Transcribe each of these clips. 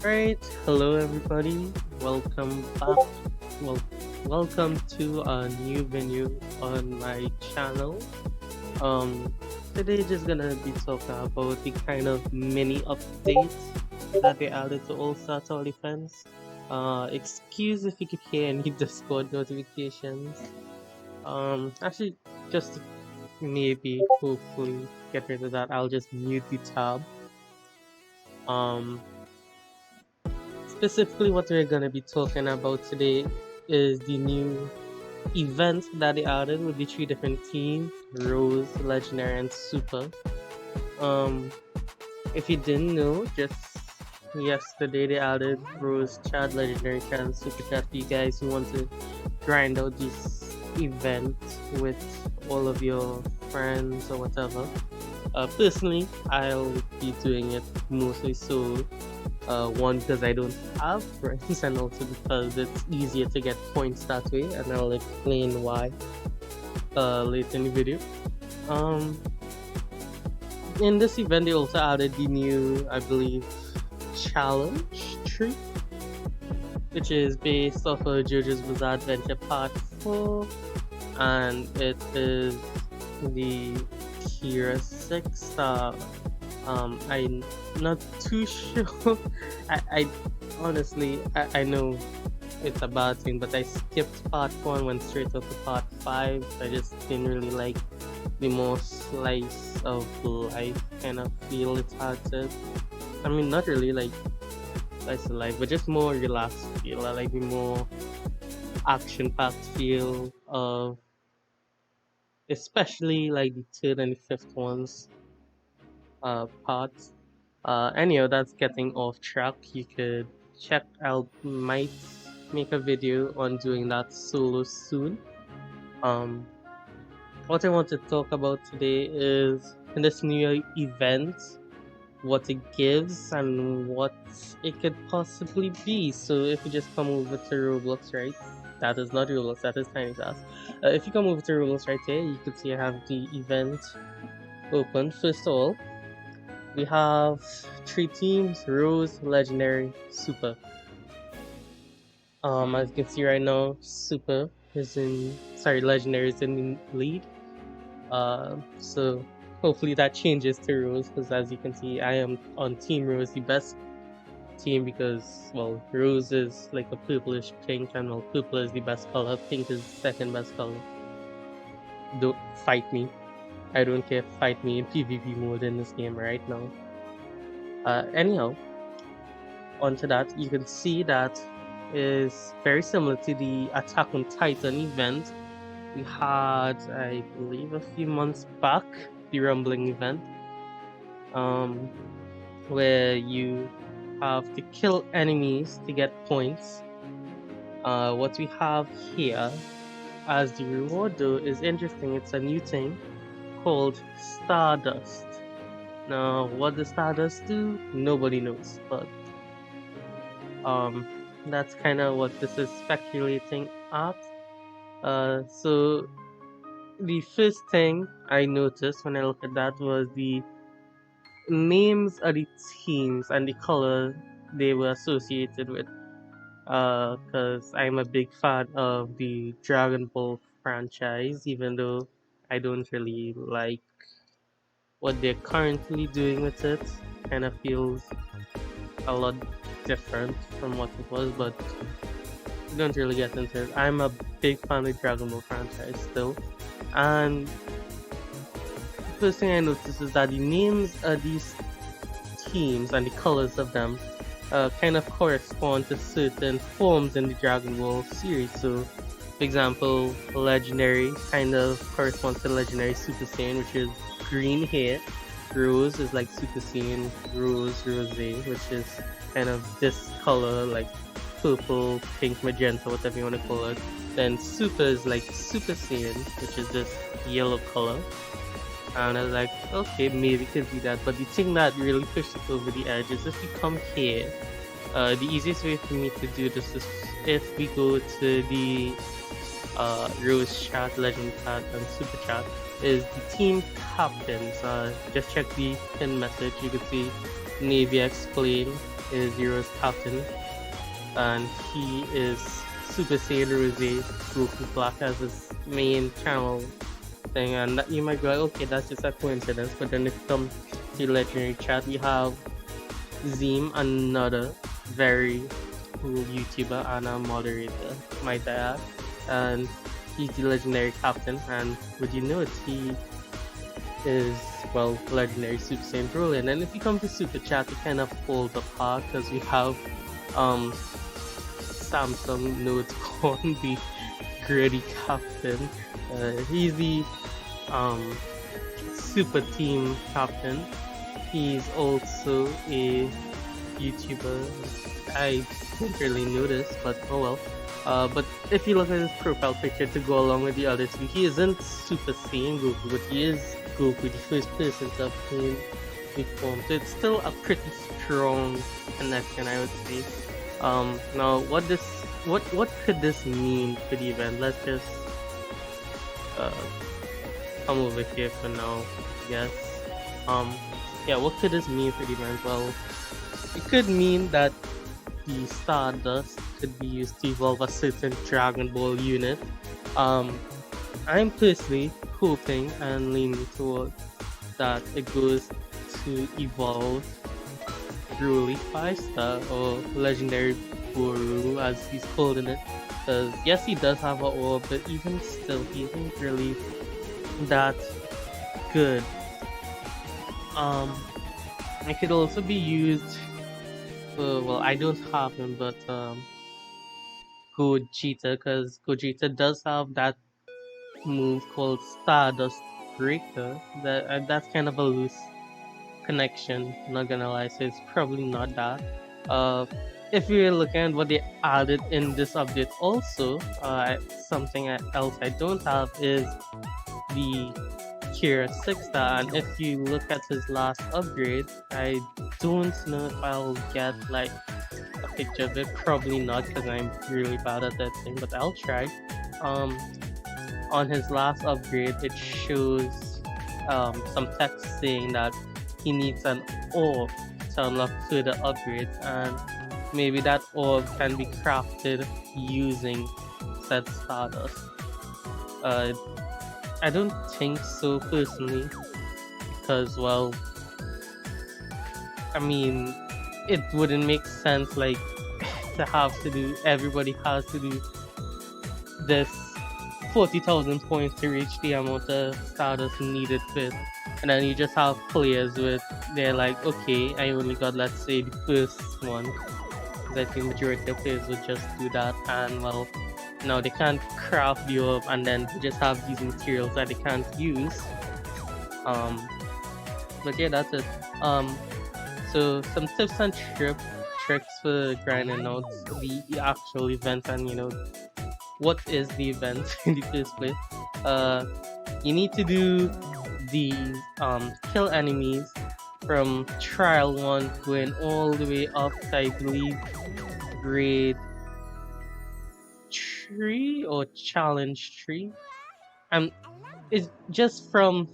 Right, hello everybody. Welcome back. Well, welcome to a new venue on my channel. Um, Today just gonna be talking about the kind of mini updates that they added to All Star Defense. Excuse if you could hear any Discord notifications. Actually, just to maybe hopefully get rid of that, I'll just mute the tab. Um, Specifically, what we're going to be talking about today is the new event that they added with the three different teams: Rose, Legendary, and Super. Um, if you didn't know, just yesterday they added Rose Chat, Legendary Chat, and Super Chat for you guys who want to grind out this event with all of your friends or whatever. Personally, I'll be doing it mostly so one, because I don't have friends, and also because it's easier to get points that way, and I'll explain why later in the video. Um, in this event, they also added the new, I believe, challenge tree, which is based off of JoJo's Bizarre Adventure Part 4, and it is the Tier 6 I'm not too sure. I honestly, I know it's a bad thing, but I skipped part 1, went straight up to part 5. I just didn't really like the more slice of life kind of feel it had to. I mean, not really like slice of life, but just more relaxed feel. I like the more action-packed feel of, especially like the third and the fifth ones parts. Anyhow, that's getting off track. You could check out, might make a video on doing that solo soon. Um, what I want to talk about today is in this new event, what it gives and what it could possibly be. So if you just come over to Roblox, right? That is not Roblox, that is Tiny Task. If you come over to Roblox right here, you can see I have the event open. First of all, we have 3 teams: Rose, Legendary, Super. As you can see right now, Legendary is in the lead. So hopefully that changes to Rose, because as you can see, I am on Team Rose, the best team, because, well, Rose is like a purplish pink, and well, purple is the best color, pink is the second best color. Don't fight me. I don't care, fight me in PvP mode in this game right now. Anyhow, onto that, you can see that is very similar to the Attack on Titan event we had, I believe, a few months back, the Rumbling event, where you have to kill enemies to get points. What we have here as the reward, though, is interesting. It's a new thing called Stardust. Now, what does Stardust do? Nobody knows, but that's kind of what this is speculating at. So the first thing I noticed when I looked at that was the names of the teams and the color they were associated with. Because I'm a big fan of the Dragon Ball franchise, even though I don't really like what they're currently doing with it. Kind of feels a lot different from what it was, but we don't really get into it. I'm a big fan of the Dragon Ball franchise still, and the first thing I noticed is that the names of these teams and the colors of them kind of correspond to certain forms in the Dragon Ball series. So, for example, Legendary kind of corresponds to Legendary Super Saiyan, which is green hair. Rose is like Super Saiyan Rose, which is kind of this color, like purple, pink, magenta, whatever you want to call it. Then Super is like Super Saiyan, which is this yellow color. And I was like, okay, maybe it could be that. But the thing that really pushed it over the edge is if we come here, the easiest way for me to do this is if we go to the Rose Chat, Legend Chat, and Super Chat, is the team captains. Just check the pin message. You can see Navy explain is Hero's captain, and he is Super Saiyan Rose Goku Black as his main channel thing. And that, you might be like, okay, that's just a coincidence. But then if you come to Legendary Chat, you have Zim, another very cool YouTuber and a moderator, might I add. And he's the legendary captain, and would you know it, he is, well, legendary Super Saiyan Broly. And if you come to Super Chat, it kind of falls apart because we have Samsung Note Con, the gritty captain. He's the Super Team captain. He's also a YouTuber. I didn't really notice, but oh well. But if you look at his profile picture to go along with the other two, he isn't Super Saiyan Goku, but he is Goku, the first person to obtain the form. So it's still a pretty strong connection, I would say. Now what could this mean for the event? Let's just come over here for now, I guess. Yeah, what could this mean for the event? Well, it could mean that the Stardust could be used to evolve a certain Dragon Ball unit. I'm personally hoping and leaning towards that it goes to evolve Broly 5-star or Legendary Boru as he's called in it. Because yes, he does have an orb, but even still, he isn't really that good. It could also be used for, well, I don't have him, but Gogeta, because Gogeta does have that move called Stardust Breaker. That's kind of a loose connection, not gonna lie, so it's probably not that. If we're looking at what they added in this update also, something else I don't have is the Kira 6-star, and if you look at his last upgrade, I don't know if I'll get like a picture of it, probably not because I'm really bad at that thing, but I'll try. On his last upgrade, it shows some text saying that he needs an orb to unlock further upgrades, and maybe that orb can be crafted using said Stardust. I don't think so personally, because, well, I mean, it wouldn't make sense like everybody has to do this 40,000 points to reach the amount of Stardust needed first, and then you just have players they're like, okay, I only got, let's say, the first one, because I think majority of players would just do that, and well, now they can't craft the orb, and then they just have these materials that they can't use. But yeah, that's it. So some tips and tricks for grinding out the actual event, and what is the event in the first place. You need to do the kill enemies from trial 1 going all the way up to, I believe, grade 3 or challenge 3. It's just from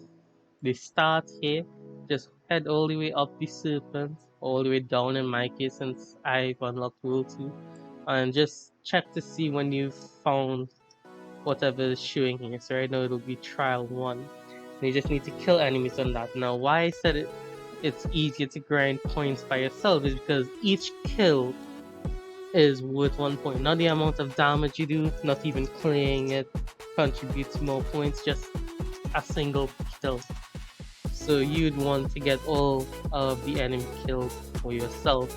the start here, just head all the way up the serpent, all the way down in my case since I've unlocked World 2, and just check to see when you've found whatever is showing here. So right now it'll be trial 1, and you just need to kill enemies on that. Now why I said it's easier to grind points by yourself is because each kill is worth 1 point. Not the amount of damage you do, not even clearing it contributes more points, just a single kill. So you'd want to get all of the enemy kills for yourself.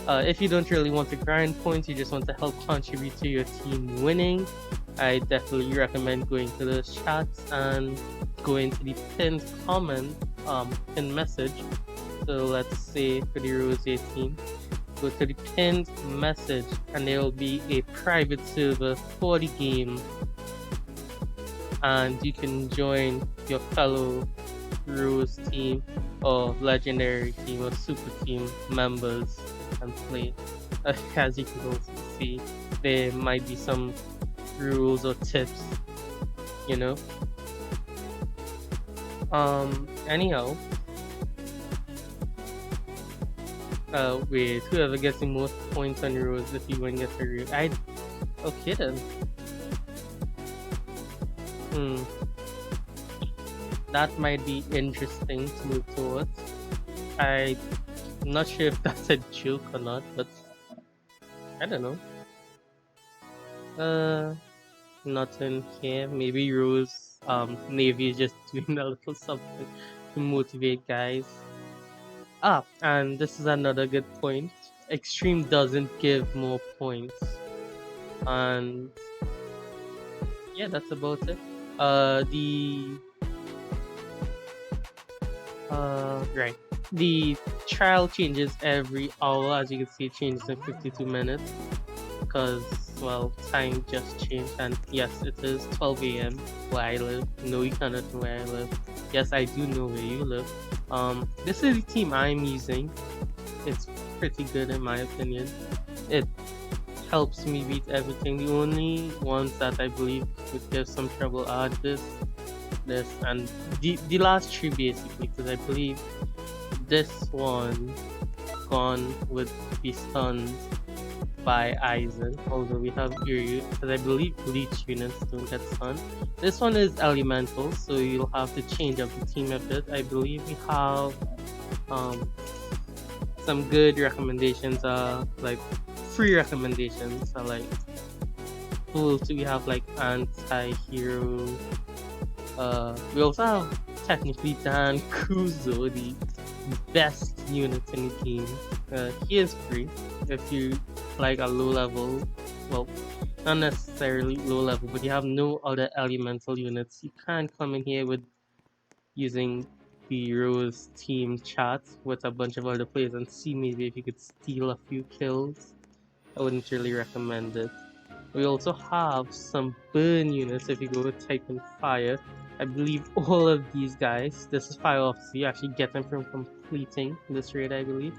If you don't really want to grind points, you just want to help contribute to your team winning, I definitely recommend going to the chats and going to the pinned comment, pinned message. So let's say for the Rose 18, go to the pinned message and there will be a private server for the game, and you can join your fellow Rose team or legendary team or super team members and play. As you can also see, there might be some rules or tips, anyhow, wait, whoever gets the most points on Rose, if you win, gets a root. Okay then. Hmm, that might be interesting to move towards. I'm not sure if that's a joke or not, but I don't know. Nothing here. Maybe Rose, Navy is just doing a little something to motivate guys. And this is another good point. Extreme doesn't give more points. And yeah, that's about it. The right. The trial changes every hour. As you can see, it changes in 52 minutes because well, time just changed. And yes, it is 12 a.m. where I live. No, you cannot know where I live. Yes, I do know where you live. This is the team I'm using. It's pretty good in my opinion. It helps me beat everything. The only ones that I believe would give some trouble are this, and the last three basically, because I believe this one gone would be stunned by Aizen, although we have Iryu, because I believe Bleach units don't get stunned. This one is elemental, so you'll have to change up the team a bit. I believe we have some good recommendations, like free recommendations are like cool. So we have like anti-hero. We also have technically Dan Kuzo, the best unit in the game. He is free if you like a low level, well, not necessarily low level, but you have no other elemental units. You can't come in here with using the Rose team chat with a bunch of other players and see maybe if you could steal a few kills. I wouldn't really recommend it. We also have some burn units if you go with Titan Fire. I believe all of these guys, this is Fire Officer, you actually get them from completing this raid, I believe.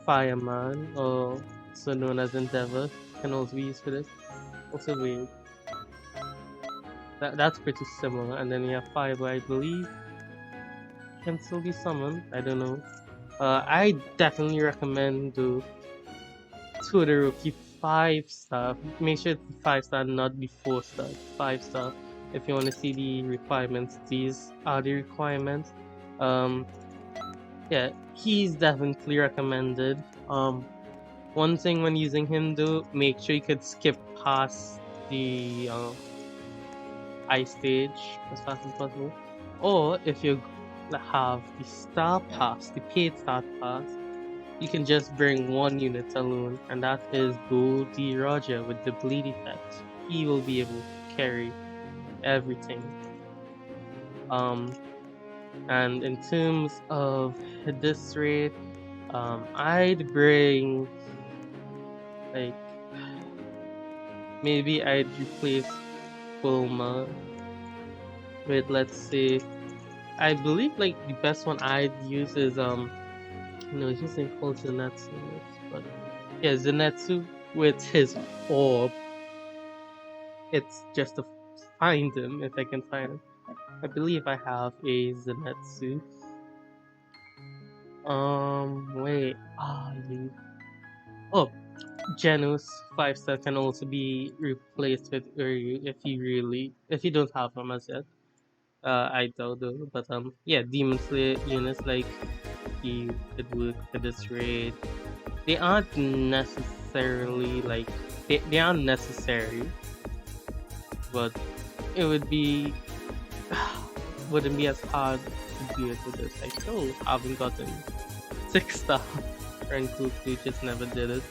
Fireman, or so known as Endeavor, can also be used for this. Also weird. That's pretty similar. And then we have Fireball, I believe can still be summoned. I don't know. I definitely recommend the Todoroki 5-star. Make sure it's 5-star, not the 4-star. 5-star. If you want to see the requirements, these are the requirements. Yeah, he's definitely recommended. One thing when using him though, make sure you could skip past the ice stage as fast as possible. Or if you have the star pass, the paid star pass, you can just bring one unit alone, and that is Goldie Roger with the bleed effect. He will be able to carry everything. And in terms of this raid, I'd bring like maybe I'd replace Bulma with, let's say, I believe like the best one I'd use is no, his name called Zenitsu, but yeah, Zenitsu with his orb. It's just to find him if I can find him. I believe I have a Zenitsu. Wait, oh, Genos 5-star can also be replaced with Uryu if you don't have him as yet. I doubt though, but yeah, Demon Slayer units like you could work for this raid. They aren't necessarily like they aren't necessary, but it wouldn't be as hard to do it with this. I still haven't gotten 6-star Rengoku, just never did it.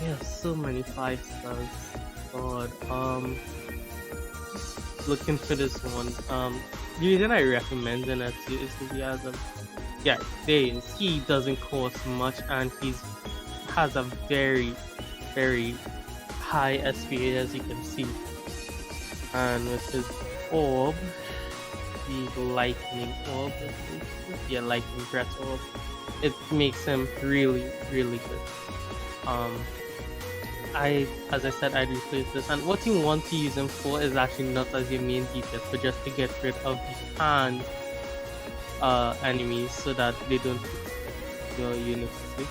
Yeah, so many 5-stars. God, just looking for this one. The reason I recommend Zenitsu is because he has a he doesn't cost much and has a very, very high SPA as you can see. And with his orb, the lightning orb, lightning breath orb, it makes him really, really good. As I said, I'd replace this, and what you want to use him for is actually not as your main defense, but just to get rid of the hand enemies so that they don't your units too.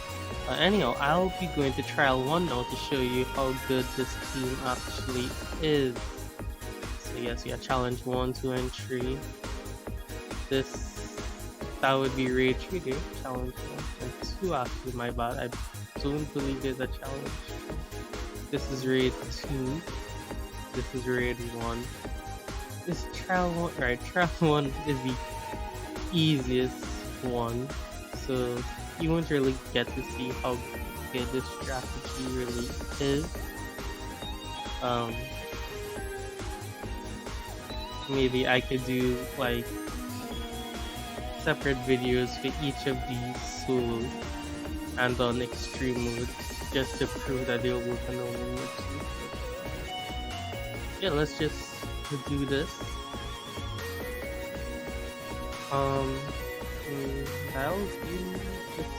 Anyhow, I'll be going to trial 1 now to show you how good this team actually is. So yes, yeah, challenge 1, 2, and 3. That would be raid 3 here. Challenge 1 and 2 actually, my bad. I don't believe there's a challenge. This is raid 2. This is raid 1. This trial 1, right? Trial 1 is the easiest one. So you won't really get to see how good this strategy really is. Maybe I could do like separate videos for each of these solos and on extreme mode just to prove that they'll work on normal mode too. Yeah, let's just do this. That'll be just,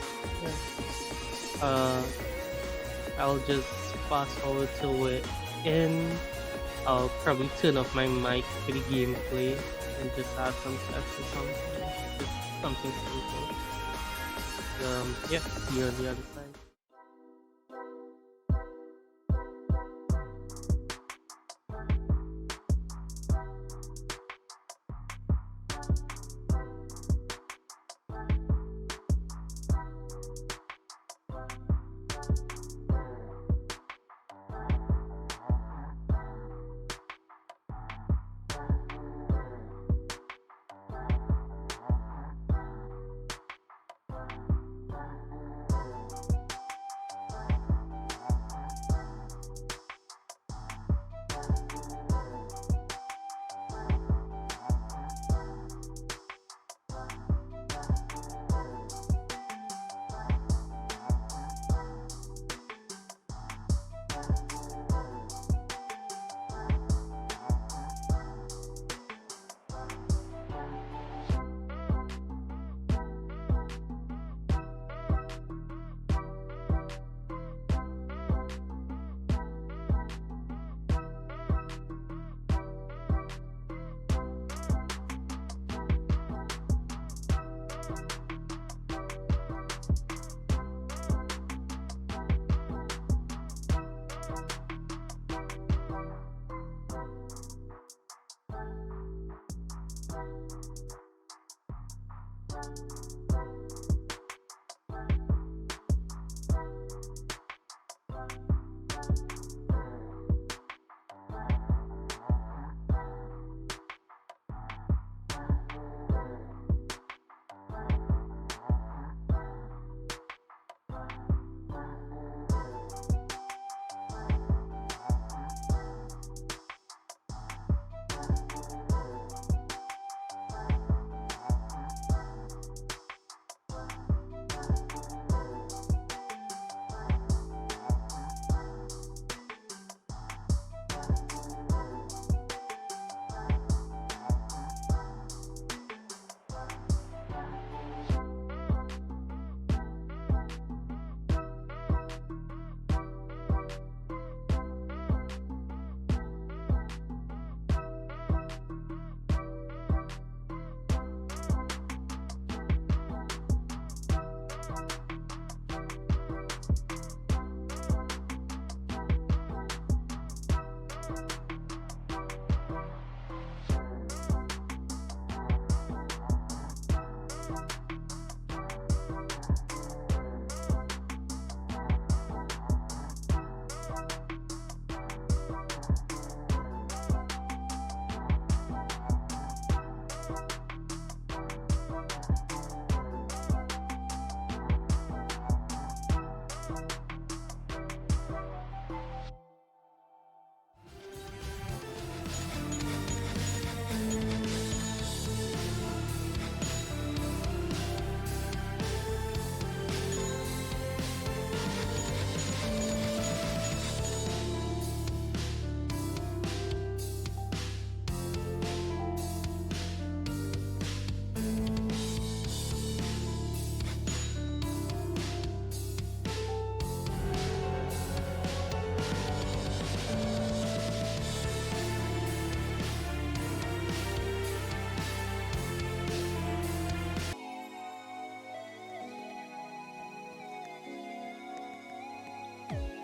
yeah. I'll just fast forward till we're in. I'll probably turn off my mic for the gameplay and just add some text or something. Just something simple. Yeah, see you on the other side.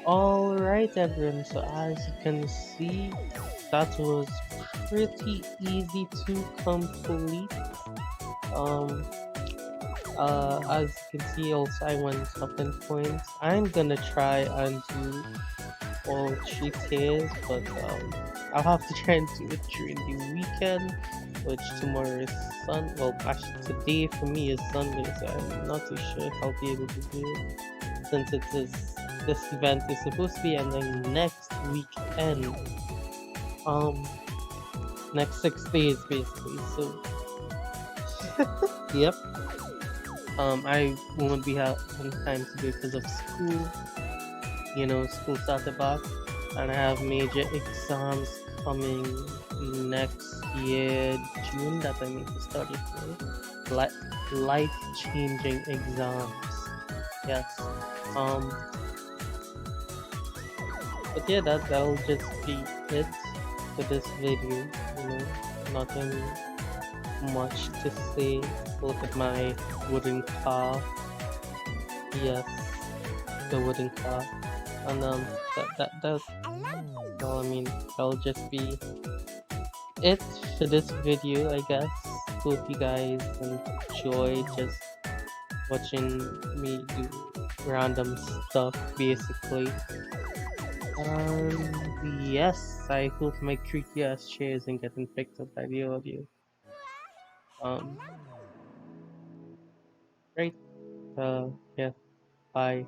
Alright everyone, so as you can see, that was pretty easy to complete. Um, as you can see also I won something points. I'm gonna try and do all 3 tiers, but I'll have to try and do it during the weekend, which tomorrow is well actually today for me is Sunday, so I'm not too sure if I'll be able to do it since this event is supposed to be ending next weekend. Um, next 6 days basically. So yep. I won't be having time to do it because of school. You know, school started back, and I have major exams coming next year, June, that I need to study for. Life-changing exams. Yes. Um, but yeah, that'll just be it for this video. You know, nothing much to say. Look at my wooden car. Yes, the wooden car. And that well, I mean, that'll just be it for this video, I guess. Hope you guys enjoy just watching me do random stuff, basically. Yes, I hope my creaky ass chair isn't getting picked up by the audio. Um, right. Yeah. Bye.